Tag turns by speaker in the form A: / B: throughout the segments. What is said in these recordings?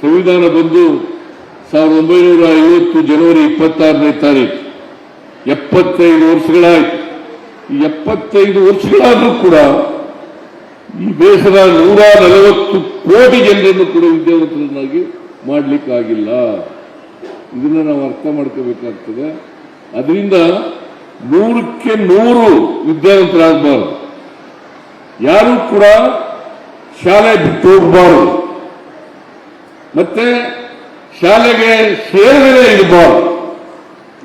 A: ಸಂವಿಧಾನ ಬಂದು 1950 ಜನವರಿ 26ನೇ ತಾರೀಕು 75 ವರ್ಷಗಳಾಯ್ತು. 75 ವರ್ಷಗಳಾದ್ರೂ ಕೂಡ ಈ ದೇಶದ 140 ಕೋಟಿ ಜನರನ್ನು ಕೂಡ ವಿದ್ಯಾವಂತರನ್ನಾಗಿ ಮಾಡಲಿಕ್ಕಾಗಿಲ್ಲ. ಇದನ್ನ ನಾವು ಅರ್ಥ ಮಾಡ್ಕೋಬೇಕಾಗ್ತದೆ. ಅದರಿಂದ 100ಕ್ಕೆ 100 ವಿದ್ಯಾವಂತರಾಗಬಾರದು. ಯಾರು ಕೂಡ ಶಾಲೆ ಬಿಟ್ಟು ಹೋಗಬಾರದು, ಮತ್ತೆ ಶಾಲೆಗೆ ಸೇರದೇ ಇರಬಾರದು.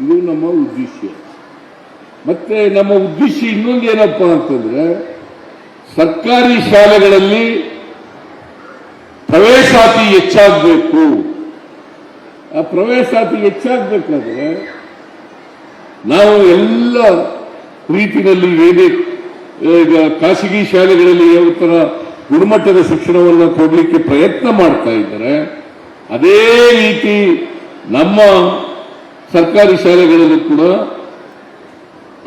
A: ಇದು ನಮ್ಮ ಉದ್ದೇಶ. ಮತ್ತೆ ನಮ್ಮ ಉದ್ದೇಶ ಇನ್ನೊಂದು ಏನಪ್ಪಾ ಅಂತಂದ್ರೆ, ಸರ್ಕಾರಿ ಶಾಲೆಗಳಲ್ಲಿ ಪ್ರವೇಶಾತಿ ಹೆಚ್ಚಾಗಬೇಕು. ಆ ಪ್ರವೇಶಾತಿ ಹೆಚ್ಚಾಗಬೇಕಾದ್ರೆ ನಾವು ಎಲ್ಲ ರೀತಿಯಲ್ಲಿ ಏನೇ ಈಗ ಖಾಸಗಿ ಶಾಲೆಗಳಲ್ಲಿ ಯಾವ ತರ ಗುಣಮಟ್ಟದ ಶಿಕ್ಷಣವನ್ನು ಕೊಡಲಿಕ್ಕೆ ಪ್ರಯತ್ನ ಮಾಡ್ತಾ ಇದ್ದಾರೆ, ಅದೇ ರೀತಿ ನಮ್ಮ ಸರ್ಕಾರಿ ಶಾಲೆಗಳಲ್ಲೂ ಕೂಡ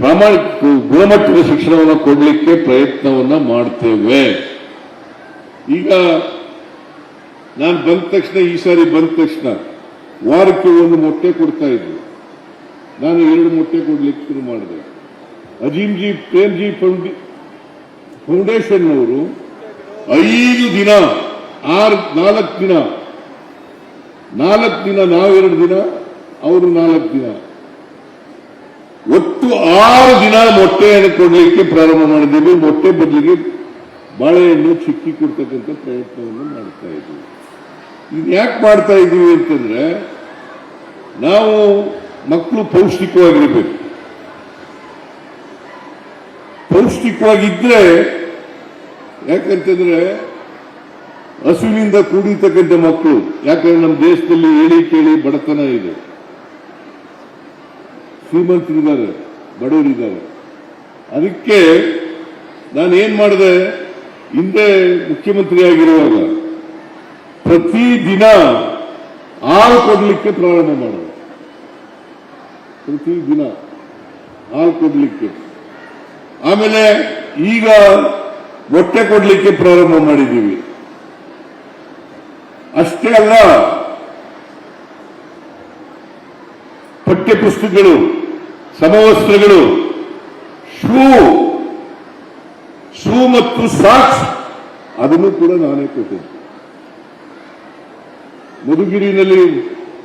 A: ಪ್ರಾಮಾಣಿಕ ಗುಣಮಟ್ಟದ ಶಿಕ್ಷಣವನ್ನು ಕೊಡಲಿಕ್ಕೆ ಪ್ರಯತ್ನವನ್ನ ಮಾಡ್ತೇವೆ. ಈಗ ನಾನು ಬಂದ ತಕ್ಷಣ, ಈ ಸಾರಿ ಬಂದ ತಕ್ಷಣ ವಾರಕ್ಕೆ 1 ಮೊಟ್ಟೆ ಕೊಡ್ತಾ ಇದ್ದೆ. ನಾನು 2 ಮೊಟ್ಟೆ ಕೊಡ್ಲಿಕ್ಕೆ ಶುರು ಮಾಡಿದೆ. ಅಜೀಮ್ಜಿ ಪ್ರೇಮ್ಜಿ ಫೌಂಡೇಶನ್ ಅವರು 5 ದಿನ 4 ದಿನ ನಾವು 2 ದಿನ, ಅವರು 4 ದಿನ, ಒಟ್ಟು 6 ದಿನ ಮೊಟ್ಟೆಯನ್ನು ಕೊಡಲಿಕ್ಕೆ ಪ್ರಾರಂಭ ಮಾಡಿದ್ದೇವೆ. ಮೊಟ್ಟೆ ಬದಲಿಗೆ ಬಾಳೆಹಣ್ಣು ಚಿಕ್ಕಿ ಕೊಡ್ತಕ್ಕಂಥ ಪ್ರಯತ್ನವನ್ನು ಮಾಡ್ತಾ ಇದ್ದೀವಿ. ಇದು ಯಾಕೆ ಮಾಡ್ತಾ ಇದ್ದೀವಿ ಅಂತಂದ್ರೆ, ನಾವು ಮಕ್ಕಳು ಪೌಷ್ಟಿಕವಾಗಿರಬೇಕು. ಪೌಷ್ಟಿಕವಾಗಿದ್ರೆ, ಯಾಕಂತಂದ್ರೆ ಹಸುವಿನಿಂದ ಕೂಡಿರ್ತಕ್ಕಂಥ ಮಕ್ಕಳು, ಯಾಕಂದ್ರೆ ನಮ್ಮ ದೇಶದಲ್ಲಿ ಹೇಳಿ ಕೇಳಿ ಬಡತನ ಇದೆ. ಶ್ರೀಮಂತರಿದ್ದಾರೆ, ಬಡವರಿದ್ದಾರೆ. ಅದಕ್ಕೆ ನಾನೇನ್ ಮಾಡಿದೆ, ಹಿಂದೆ ಮುಖ್ಯಮಂತ್ರಿ ಆಗಿರುವಾಗ ಪ್ರತಿದಿನ ಹಾಲು ಕೊಡ್ಲಿಕ್ಕೆ ಪ್ರಾರಂಭ ಮಾಡಿದೆ. ಪ್ರತಿದಿನ ಹಾಲು ಕೊಡ್ಲಿಕ್ಕೆ. ಆಮೇಲೆ ಈಗ ಮೊಟ್ಟೆ ಕೊಡ್ಲಿಕ್ಕೆ ಪ್ರಾರಂಭ ಮಾಡಿದ್ದೀವಿ. ಅಷ್ಟೇ ಅಲ್ಲ, ಪಠ್ಯ ಪುಸ್ತಕಗಳು, ಸಮವಸ್ತ್ರಗಳು, ಶೂ ಮತ್ತು ಸಾಕ್ಸ್ ಅದನ್ನು ಕೂಡ ನಾನೇ ಕೊಟ್ಟಿದ್ದೆ. ಮಧುಗಿರಿನಲ್ಲಿ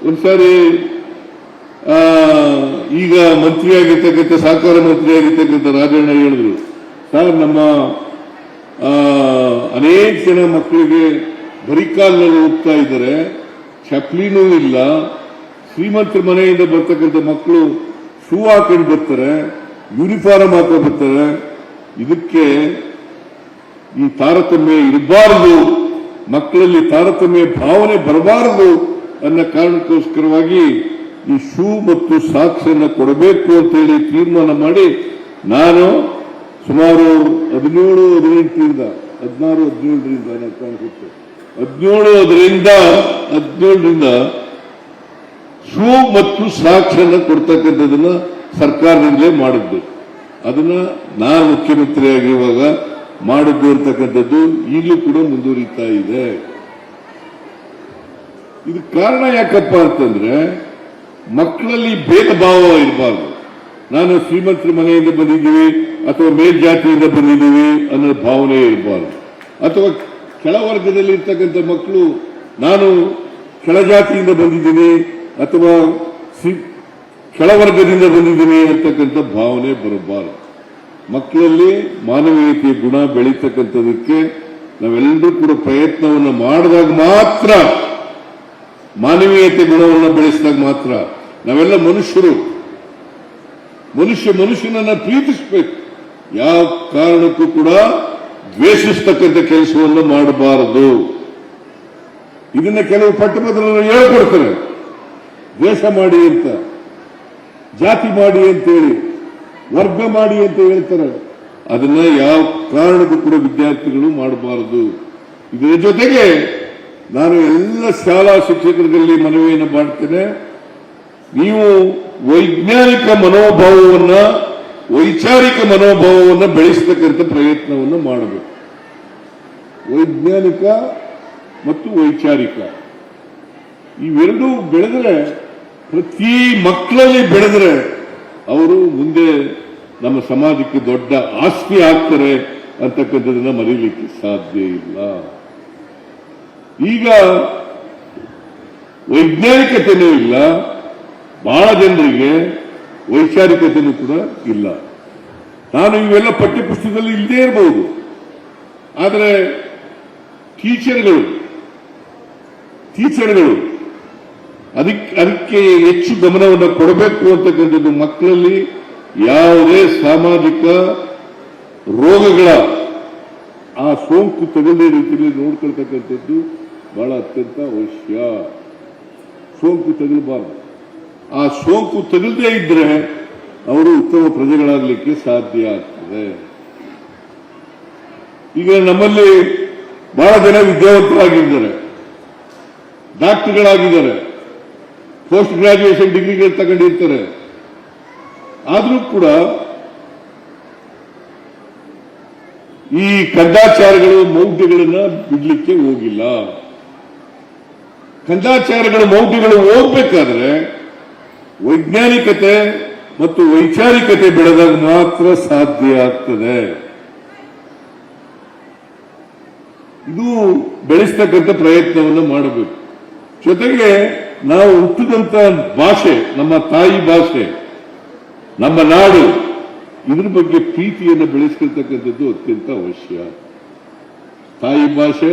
A: ಒಂದ್ಸಾರಿ ಈಗ ಮಂತ್ರಿಯಾಗಿರ್ತಕ್ಕಂಥ, ಸಹಕಾರ ಮಂತ್ರಿಯಾಗಿರ್ತಕ್ಕಂಥ ರಾಜಣ್ಣ ಹೇಳಿದ್ರು, ಸರ್ ನಮ್ಮ ಅನೇಕ ಜನ ಮಕ್ಕಳಿಗೆ ಬರಿಕಾಲಿನಲ್ಲಿ ಹೋಗ್ತಾ ಇದ್ದಾರೆ, ಚಪ್ಲಿನೂ ಇಲ್ಲ. ಶ್ರೀಮಂತರ ಮನೆಯಿಂದ ಬರ್ತಕ್ಕಂಥ ಮಕ್ಕಳು ಶೂ ಹಾಕೊಂಡು ಬರ್ತಾರೆ, ಯೂನಿಫಾರ್ಮ್ ಹಾಕೊಂಡು ಬರ್ತಾರೆ. ಇದಕ್ಕೆ ಈ ತಾರತಮ್ಯ ಇರಬಾರದು, ಮಕ್ಕಳಲ್ಲಿ ತಾರತಮ್ಯ ಭಾವನೆ ಬರಬಾರದು ಅನ್ನೋ ಕಾರಣಕ್ಕೋಸ್ಕರವಾಗಿ ಈ ಶೂ ಮತ್ತು ಸಾಕ್ಸ್ ಅನ್ನು ಕೊಡಬೇಕು ಅಂತ ಹೇಳಿ ತೀರ್ಮಾನ ಮಾಡಿ, ನಾನು ಸುಮಾರು 17-18ರಿಂದ 16-17ರಿಂದ ಕಾಣಿಸುತ್ತೆ 17ರಿಂದ ಶೂ ಮತ್ತು ಸಾಕ್ಸ್ ಅನ್ನು ಕೊಡ್ತಕ್ಕಂಥದನ್ನ ಸರ್ಕಾರದಿಂದಲೇ ಮಾಡಿದ್ದು. ಅದನ್ನ ನಾನು ಮುಖ್ಯಮಂತ್ರಿಯಾಗಿರುವಾಗ ಮಾಡಿದ್ದು ಅಂತಕ್ಕಂಥದ್ದು ಈಗಲೂ ಕೂಡ ಮುಂದುವರಿತಾ ಇದೆ. ಇದು ಕಾರಣ ಯಾಕಪ್ಪ ಅಂತಂದ್ರೆ, ಮಕ್ಕಳಲ್ಲಿ ಭೇದ ಭಾವ ಇರಬಾರ್ದು. ನಾನು ಶ್ರೀಮಂತರ ಮನೆಯಿಂದ ಬಂದಿದ್ದೀವಿ ಅಥವಾ ಮೇಲ್ಜಾತಿಯಿಂದ ಬಂದಿದ್ದೀವಿ ಅನ್ನೋ ಭಾವನೆ ಇರಬಾರ್ದು. ಅಥವಾ ಕೆಳವರ್ಗದಲ್ಲಿ ಇರ್ತಕ್ಕಂಥ ಮಕ್ಕಳು ನಾನು ಕೆಳಜಾತಿಯಿಂದ ಬಂದಿದ್ದೀನಿ ಅಥವಾ ಕೆಳವರ್ಗದಿಂದ ಬಂದಿದ್ದೀನಿ ಅಂತಕ್ಕಂಥ ಭಾವನೆ ಬರಬಾರದು. ಮಕ್ಕಳಲ್ಲಿ ಮಾನವೀಯತೆಯ ಗುಣ ಬೆಳೀತಕ್ಕಂಥದಕ್ಕೆ ನಾವೆಲ್ಲರೂ ಕೂಡ ಪ್ರಯತ್ನವನ್ನು ಮಾಡಿದಾಗ ಮಾತ್ರ, ಮಾನವೀಯತೆ ಗುಣವನ್ನು ಬೆಳೆಸಿದಾಗ ಮಾತ್ರ. ನಾವೆಲ್ಲ ಮನುಷ್ಯರು, ಮನುಷ್ಯನನ್ನ ಪ್ರೀತಿಸಬೇಕು. ಯಾವ ಕಾರಣಕ್ಕೂ ಕೂಡ ದ್ವೇಷಿಸ್ತಕ್ಕಂಥ ಕೆಲಸವನ್ನು ಮಾಡಬಾರದು. ಇದನ್ನ ಕೆಲವು ಪಟ್ಟಭದ್ರರು ಹೇಳ್ಕೊಡ್ತಾರೆ, ದ್ವೇಷ ಮಾಡಿ ಅಂತ, ಜಾತಿ ಮಾಡಿ ಅಂತೇಳಿ, ವರ್ಗ ಮಾಡಿ ಅಂತ ಹೇಳ್ತಾರೆ. ಅದನ್ನ ಯಾವ ಕಾರಣಕ್ಕೂ ಕೂಡ ವಿದ್ಯಾರ್ಥಿಗಳು ಮಾಡಬಾರದು. ಇದರ ಜೊತೆಗೆ ನಾನು ಎಲ್ಲ ಶಾಲಾ ಶಿಕ್ಷಕರಲ್ಲಿ ಮನವಿಯನ್ನು ಮಾಡ್ತೇನೆ, ನೀವು ವೈಜ್ಞಾನಿಕ ಮನೋಭಾವವನ್ನ, ವೈಚಾರಿಕ ಮನೋಭಾವವನ್ನು ಬೆಳೆಸತಕ್ಕಂಥ ಪ್ರಯತ್ನವನ್ನು ಮಾಡಬೇಕು. ವೈಜ್ಞಾನಿಕ ಮತ್ತು ವೈಚಾರಿಕ ಇವೆರಡೂ ಬೆಳೆದ್ರೆ, ಪ್ರತಿ ಮಕ್ಕಳಲ್ಲಿ ಬೆಳೆದ್ರೆ ಅವರು ಮುಂದೆ ನಮ್ಮ ಸಮಾಜಕ್ಕೆ ದೊಡ್ಡ ಆಸ್ತಿ ಆಗ್ತಾರೆ ಅಂತಕ್ಕಂಥದ್ದನ್ನ ಮರೀಲಿಕ್ಕೆ ಸಾಧ್ಯ ಇಲ್ಲ. ಈಗ ವೈಜ್ಞಾನಿಕತೆನೂ ಇಲ್ಲ, ಬಹಳ ಜನರಿಗೆ ವೈಚಾರಿಕತೆನೂ ಕೂಡ ಇಲ್ಲ. ನಾನು ಇವೆಲ್ಲ ಪಠ್ಯಪುಸ್ತಕದಲ್ಲಿ ಇಲ್ಲದೇ ಇರಬಹುದು, ಆದರೆ ಟೀಚರ್ಗಳು ಅದಕ್ಕೆ ಹೆಚ್ಚು ಗಮನವನ್ನು ಕೊಡಬೇಕು ಅಂತಕ್ಕಂಥದ್ದು. ಮಕ್ಕಳಲ್ಲಿ ಯಾವುದೇ ಸಾಮಾಜಿಕ ರೋಗಗಳ ಆ ಸೋಂಕು ತಗಲದೇ ರೀತಿಯಲ್ಲಿ ನೋಡ್ಕೊಳ್ತಕ್ಕಂಥದ್ದು ಬಹಳ ಅತ್ಯಂತ ಅವಶ್ಯ. ಸೋಂಕು ತಗಲಬಾರದು. ಆ ಸೋಂಕು ತಗಲದೇ ಇದ್ರೆ ಅವರು ಉತ್ತಮ ಪ್ರಜೆಗಳಾಗಲಿಕ್ಕೆ ಸಾಧ್ಯ ಆಗ್ತದೆ. ಈಗ ನಮ್ಮಲ್ಲಿ ಬಹಳ ಜನ ವಿದ್ಯಾವಂತರಾಗಿದ್ದಾರೆ, ಡಾಕ್ಟರ್ಗಳಾಗಿದ್ದಾರೆ, ಪೋಸ್ಟ್ ಗ್ರಾಜುಯೇಷನ್ ಡಿಗ್ರಿಗಳು ತಗೊಂಡಿರ್ತಾರೆ. ಆದರೂ ಕೂಡ ಈ ಕಂದಾಚಾರಗಳು ಮೌಢ್ಯಗಳನ್ನ ಬಿಡ್ಲಿಕ್ಕೆ ಹೋಗಿಲ್ಲ. ಕಂದಾಚಾರಗಳ ಮೌಢ್ಯಗಳು ಹೋಗ್ಬೇಕಾದ್ರೆ ವೈಜ್ಞಾನಿಕತೆ ಮತ್ತು ವೈಚಾರಿಕತೆ ಬೆಳೆದಾಗ ಮಾತ್ರ ಸಾಧ್ಯ ಆಗ್ತದೆ. ಇದು ಬೆಳೆಸ್ತಕ್ಕಂಥ ಪ್ರಯತ್ನವನ್ನು ಮಾಡಬೇಕು. ಜೊತೆಗೆ ನಾವು ಹುಟ್ಟಿದಂತ ಭಾಷೆ, ನಮ್ಮ ತಾಯಿ ಭಾಷೆ, ನಮ್ಮ ನಾಡು, ಇದ್ರ ಬಗ್ಗೆ ಪ್ರೀತಿಯನ್ನು ಬೆಳೆಸ್ಕೊಳ್ತಕ್ಕಂಥದ್ದು ಅತ್ಯಂತ ಅವಶ್ಯ. ತಾಯಿ ಭಾಷೆ,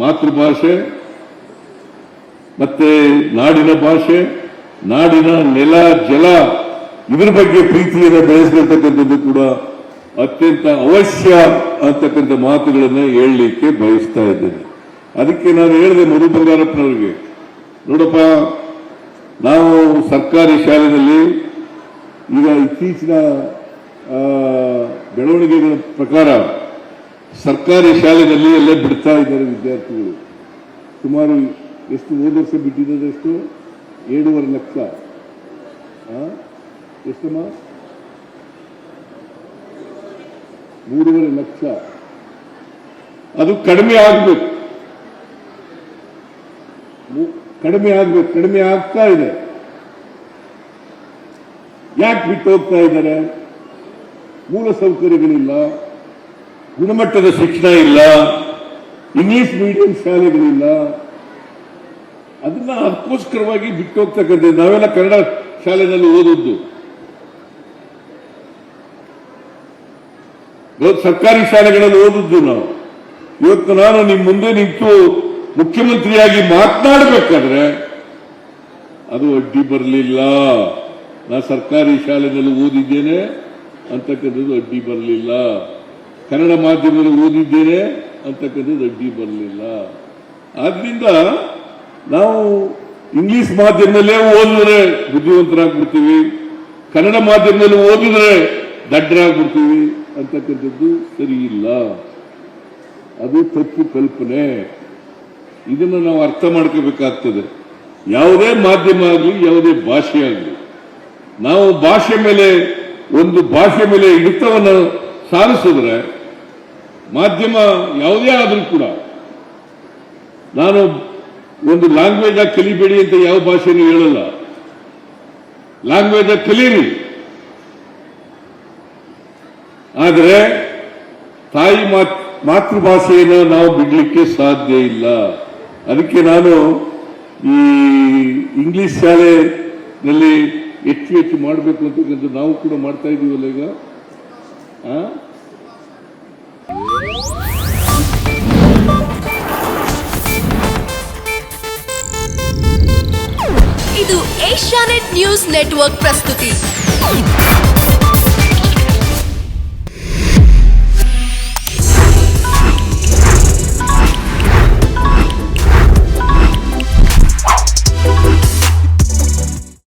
A: ಮಾತೃಭಾಷೆ, ಮತ್ತೆ ನಾಡಿನ ಭಾಷೆ, ನಾಡಿನ ನೆಲ ಜಲ, ಇದ್ರ ಬಗ್ಗೆ ಪ್ರೀತಿಯನ್ನು ಬೆಳೆಸ್ಕೊಳ್ತಕ್ಕಂಥದ್ದು ಕೂಡ ಅತ್ಯಂತ ಅವಶ್ಯ ಅಂತಕ್ಕಂಥ ಮಾತುಗಳನ್ನು ಹೇಳಲಿಕ್ಕೆ ಬಯಸ್ತಾ ಇದ್ದೇನೆ. ಅದಕ್ಕೆ ನಾನು ಹೇಳಿದೆ ಮಧು ಬಂಗಾರಪ್ಪನವರಿಗೆ, ನೋಡಪ್ಪ, ನಾವು ಸರ್ಕಾರಿ ಶಾಲೆಯಲ್ಲಿ ಈಗ ಇತ್ತೀಚಿನ ಬೆಳವಣಿಗೆಗಳ ಪ್ರಕಾರ ಸರ್ಕಾರಿ ಶಾಲೆಯಲ್ಲಿ ಎಲ್ಲ ಬಿಡ್ತಾ ಇದ್ದಾರೆ ವಿದ್ಯಾರ್ಥಿಗಳು. ಸುಮಾರು ಎಷ್ಟು ಹೋದ ವರ್ಷ ಬಿಟ್ಟಿದ್ದಾರೆ? ಎಷ್ಟು? 7.5 ಲಕ್ಷ. ಎಷ್ಟಮ್ಮ? 3.5 ಲಕ್ಷ. ಅದು ಕಡಿಮೆ ಆಗ್ಬೇಕು, ಕಡಿಮೆ ಆಗ್ತಾ ಇದೆ. ಯಾಕೆ ಬಿಟ್ಟು ಹೋಗ್ತಾ ಇದ್ದಾರೆ? ಮೂಲ ಸೌಕರ್ಯಗಳಿಲ್ಲ, ಗುಣಮಟ್ಟದ ಶಿಕ್ಷಣ ಇಲ್ಲ, ಇಂಗ್ಲಿಷ್ ಮೀಡಿಯಂ ಶಾಲೆಗಳಿಲ್ಲ. ಅದಕ್ಕೋಸ್ಕರವಾಗಿ ಬಿಟ್ಟು ಹೋಗ್ತಕ್ಕಂಥದ್ದು. ನಾವೆಲ್ಲ ಕನ್ನಡ ಶಾಲೆಯಲ್ಲಿ ಓದದ್ದು, ಸರ್ಕಾರಿ ಶಾಲೆಗಳಲ್ಲಿ ಓದದ್ದು ನಾವು. ಇವತ್ತು ನಾನು ನಿಮ್ಮ ಮುಂದೆ ನಿಂತು ಮುಖ್ಯಮಂತ್ರಿಯಾಗಿ ಮಾತನಾಡಬೇಕಾದ್ರೆ ಅದು ಅಡ್ಡಿ ಬರಲಿಲ್ಲ. ನಾ ಸರ್ಕಾರಿ ಶಾಲೆಯಲ್ಲಿ ಓದಿದ್ದೇನೆ ಅಂತಕ್ಕಂಥದ್ದು ಅಡ್ಡಿ ಬರಲಿಲ್ಲ. ಕನ್ನಡ ಮಾಧ್ಯಮದಲ್ಲಿ ಓದಿದ್ದೇನೆ ಅಂತಕ್ಕಂಥದ್ದು ಅಡ್ಡಿ ಬರಲಿಲ್ಲ. ಆದ್ರಿಂದ ನಾವು ಇಂಗ್ಲಿಷ್ ಮಾಧ್ಯಮದಲ್ಲೇ ಓದಿದ್ರೆ ಬುದ್ಧಿವಂತರಾಗ್ಬಿಡ್ತೀವಿ, ಕನ್ನಡ ಮಾಧ್ಯಮದಲ್ಲಿ ಓದಿದ್ರೆ ದಡ್ಡರಾಗ್ಬಿಡ್ತೀವಿ ಅಂತಕ್ಕಂಥದ್ದು ಸರಿ ಇಲ್ಲ. ಅದು ತಪ್ಪು ಕಲ್ಪನೆ. ಇದನ್ನು ನಾವು ಅರ್ಥ ಮಾಡ್ಕೋಬೇಕಾಗ್ತದೆ. ಯಾವುದೇ ಮಾಧ್ಯಮ ಆಗಲಿ, ಯಾವುದೇ ಭಾಷೆ ಆಗಲಿ, ನಾವು ಭಾಷೆ ಮೇಲೆ, ಒಂದು ಭಾಷೆ ಮೇಲೆ ಹಿಡಿತವನ್ನು ಸಾರಿಸಿದ್ರೆ, ಮಾಧ್ಯಮ ಯಾವುದೇ ಆದರೂ ಕೂಡ, ನಾನು ಒಂದು ಲ್ಯಾಂಗ್ವೇಜ್ ಆಗಿ ಕಲಿಬೇಡಿ ಅಂತ ಯಾವ ಭಾಷೆನೂ ಹೇಳಲ್ಲ. ಲ್ಯಾಂಗ್ವೇಜ್ ಆಗಿ ಕಲೀರಿ, ಆದರೆ ತಾಯಿ ಮಾತೃಭಾಷೆಯನ್ನು ನಾವು ಬಿಡಲಿಕ್ಕೆ ಸಾಧ್ಯ ಇಲ್ಲ. ಅದಕ್ಕೆ ನಾನು ಈ ಇಂಗ್ಲಿಷ್ ಶಾಲೆಯಲ್ಲಿ ಹೆಚ್ಚು ಮಾಡಬೇಕು ಅಂತಕ್ಕಂಥ ನಾವು ಕೂಡ ಮಾಡ್ತಾ ಇದ್ದೀವಲ್ಲ ಈಗ.
B: ಇದು ಏಷ್ಯಾನೆಟ್ ನ್ಯೂಸ್ ನೆಟ್ವರ್ಕ್ ಪ್ರಸ್ತುತಿ.